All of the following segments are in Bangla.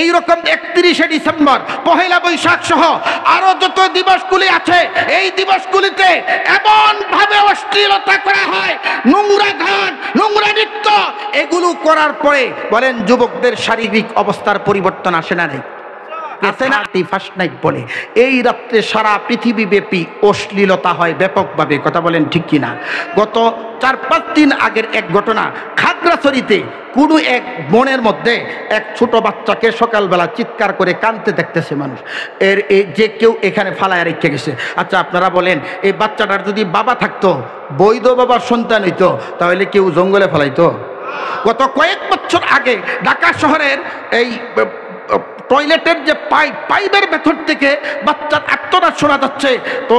এইরকম 31শে ডিসেম্বর, পহেলা বৈশাখ সহ আরো যত দিবসগুলি আছে, এই দিবসগুলিতে এমন ভাবে অশ্লীলতা করা হয়, নোংরা গান, নোংরা নৃত্য, এগুলো করার পরে বলেন যুবকদের শারীরিক অবস্থার পরিবর্তন আসে না? নেই? আছে না? ফার্স্ট নাইট বলে এই রাত্রে সারা পৃথিবী ব্যাপী অশ্লীলতা হয় ব্যাপকভাবে। কথা বলেন ঠিক কিনা? গত 4-5 দিন আগের এক ঘটনা, খাগড়াছড়িতে কোনো এক বনের মধ্যে এক ছোট বাচ্চাকে সকালবেলা চিৎকার করে কাঁদতে দেখতেছে মানুষ। যে কেউ এখানে ফালায় রেখে গেছে। আচ্ছা আপনারা বলেন, এই বাচ্চাটার যদি বাবা থাকতো, বৈধ বাবার সন্তান হইতো, তাহলে কেউ জঙ্গলে ফেলাইতো? গত কয়েক বছর আগে ঢাকা শহরের এই টয়লেটের যে পাইপের ভেতর থেকে বাচ্চার আত্মনাদ শোনা যাচ্ছে। তো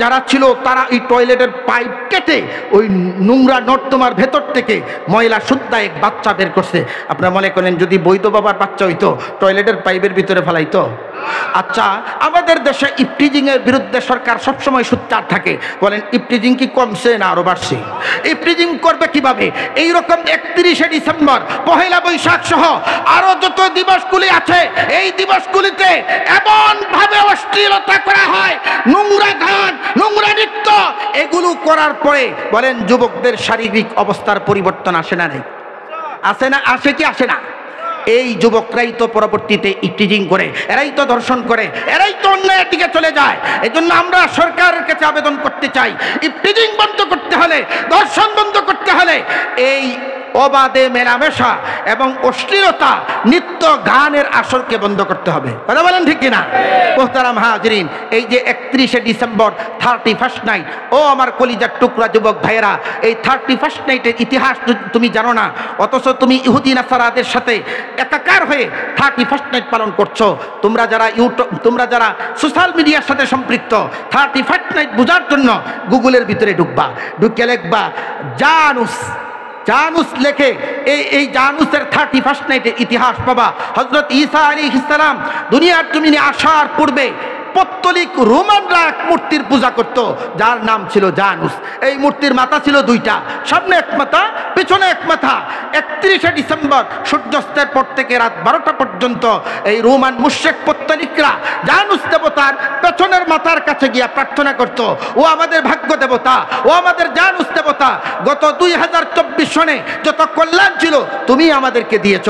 যারা ছিল তারা এই টয়লেটের পাইপ কেটে ওই নোংরা নর্দমার ভেতর থেকে ময়লা শুদ্ধা এক বাচ্চা বের করছে। আপনারা মনে করেন যদি বৈধ বাবার বাচ্চা হইতো, টয়লেটের পাইপের ভিতরে ফেলাইতো? আচ্ছা, আমাদের দেশে ইফটিজিং এর বিরুদ্ধে সরকার সবসময় সোচ্চার থাকে। বলেন ইফটিজিং কি কমছে না আরো বাড়ছে? ইফটিজিং করবে কিভাবে? এইরকম 31শে ডিসেম্বর, পহেলা বৈশাখ সহ আরো যত দিবসগুলি আছে, এই দিবসগুলিতে এমন ভাবে অশ্লীলতা করা হয়, নোংরা গান, নোংরা নৃত্য, এগুলো করার পরে বলেন যুবকদের শারীরিক অবস্থার পরিবর্তন আসে না? নেই? আসে না? আসে কি আসে না? এই যুবকরাই তো পরবর্তীতে ইফটিজিং করে, এরাই তো ধর্ষণ করে, এরাই তো অন্যায়ের দিকে চলে যায়। এই জন্য আমরা সরকারের কাছে আবেদন করতে চাই, ইফটিজিং বন্ধ করতে হলে, ধর্ষণ বন্ধ করতে হলে, এই অবাধে মেলামেশা এবং অশ্লীলতা, নিত্য গানের আসরকে বন্ধ করতে হবে। কথা বলেন ঠিক কিনা? মোহতারাম হাজরিন, এই যে 31শে ডিসেম্বর 31st নাইট, ও আমার কলিজার টুকরা যুবক ভাইয়েরা, এই 31st নাইটের ইতিহাস তুমি জানো না, অথচ তুমি ইহুদি নাসারাদের সাথে একাকার হয়ে 31st নাইট পালন করছো। তোমরা যারা সোশ্যাল মিডিয়ার সাথে সম্পৃক্ত, 31st নাইট বোঝার জন্য গুগলের ভিতরে ঢুকে লিখবা জানুস লেখে, এই জানুসের 31st নাইটের ইতিহাস পাবা। হযরত ঈসা আলাইহিস সালাম দুনিয়ার জমিনে আসার পূর্বে পত্তলিক রোমানরা এক মূর্তির পূজা করত, যার নাম ছিল জানুস। এই মূর্তির মাথা ছিল 2টা, সামনে এক মাথা, পিছনে এক মাথা। 31শে ডিসেম্বর সূর্যাস্তের পর থেকে রাত 12টা পর্যন্ত এই রোমান মুশরিক পত্তলিকরা জানুস দেবতার পেছনের মাথার কাছে গিয়া প্রার্থনা করত, ও আমাদের ভাগ্য দেবতা, ও আমাদের জানুস দেবতা, গত 2024 সনে যত কল্যাণ ছিল তুমি আমাদেরকে দিয়েছ।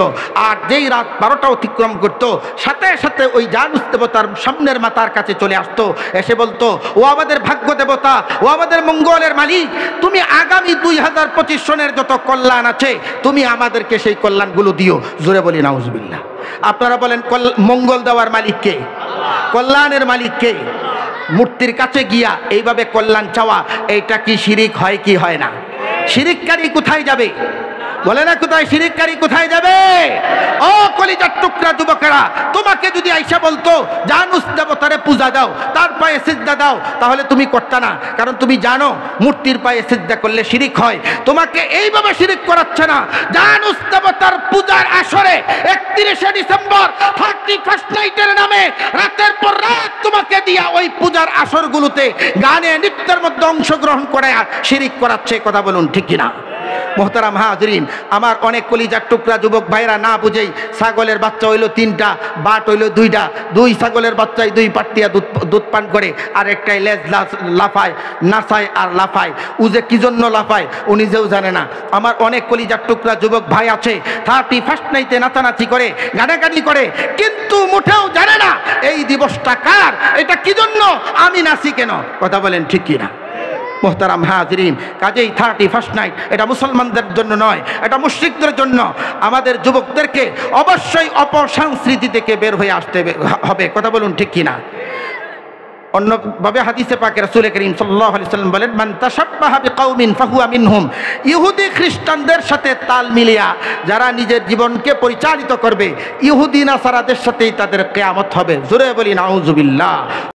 আর যেই রাত 12টা অতিক্রম করত, সাথে সাথে ওই জানুস দেবতার সামনের মাথার কাছে চলে আসতো, এসে বলতো, ও আমাদের ভাগ্য দেবতা, ও আমাদের মঙ্গলের মালিক, তুমি আগামী 2025 সনের যত কল্যাণ আছে তুমি আমাদেরকে সেই কল্যাণগুলো দিও। জোরে বলি নাউজুবিল্লাহ। আপনারা বলেন মঙ্গল দেওয়ার মালিক কে? কল্যাণের মালিক কে? মূর্তির কাছে গিয়া এইভাবে কল্যাণ চাওয়া, এইটা কি শিরিক হয় কি হয় না? শিরিককারী কোথায় যাবে? বলে না কোথায় শিরিককারী কোথায় যাবে? ও কলিজার টুকরা যুবকেরা, তোমাকে যদি আইসা বলতো জানুস দেবতারে পূজা দাও, তার পায়ে সিজদা দাও, তাহলে তুমি করতে না, কারণ তুমি জানো মূর্তির পায়ে সিজদা করলে শিরিক হয়। তোমাকে এইভাবে শিরিক করাচ্ছে না, জানুস দেবতার পূজার আসরে 31শে ডিসেম্বর 31st নাইটের নামে রাতের পর রাত তোমাকে দিয়া ওই পূজার আসরগুলোতে গানে নৃত্যের মধ্যে অংশগ্রহণ করে শিরিক করাচ্ছে। কথা বলুন ঠিক কিনা? মোহতারাম হাজরিন, আমার অনেক কলিজার টুকরা যুবক ভাইরা না বুঝেই ছাগলের বাচ্চা হইল 3টা, বাট হইল 2টা, 2 ছাগলের বাচ্চায় 2 পাট্টিয়া দুধ পান করে, আর একটাই লেজ লাফায়, নাচায় আর লাফায়। ও যে কি জন্য লাফায় ও নিজেও জানে না। আমার অনেক কলিজার টুকরা যুবক ভাই আছে 31st নাইটে নাচানাচি করে, গানাগানি করে, কিন্তু মুঠেও জানে না এই দিবসটা কার, এটা কি জন্য, আমি নাচি কেন। কথা বলেন ঠিক কিনা? মোহতারাম হাজরিন, কাজেই 31st নাইট এটা মুসলমানদের জন্য নয়, এটা মুশরিকদের জন্য। আমাদের যুবকদেরকে অবশ্যই অপসংস্কৃতি থেকে বের হয়ে আসতে হবে। কথা বলুন ঠিক কিনা? অন্যভাবে হাদিসে পাকে রাসূল করিম সাল্লাল্লাহু আলাইহি ওয়াসাল্লাম বলেন, মান তাশাব্বাহা বিকাউমিন ফাহুয়া মিনহুম। ইহুদি খ্রিস্টানদের সাথে তাল মিলিয়া যারা নিজের জীবনকে পরিচালিত করবে, ইহুদি নাসারাদের সাথেই তাদের কিয়ামত হবে। জোরে বলি নাউজুবিল্লাহ।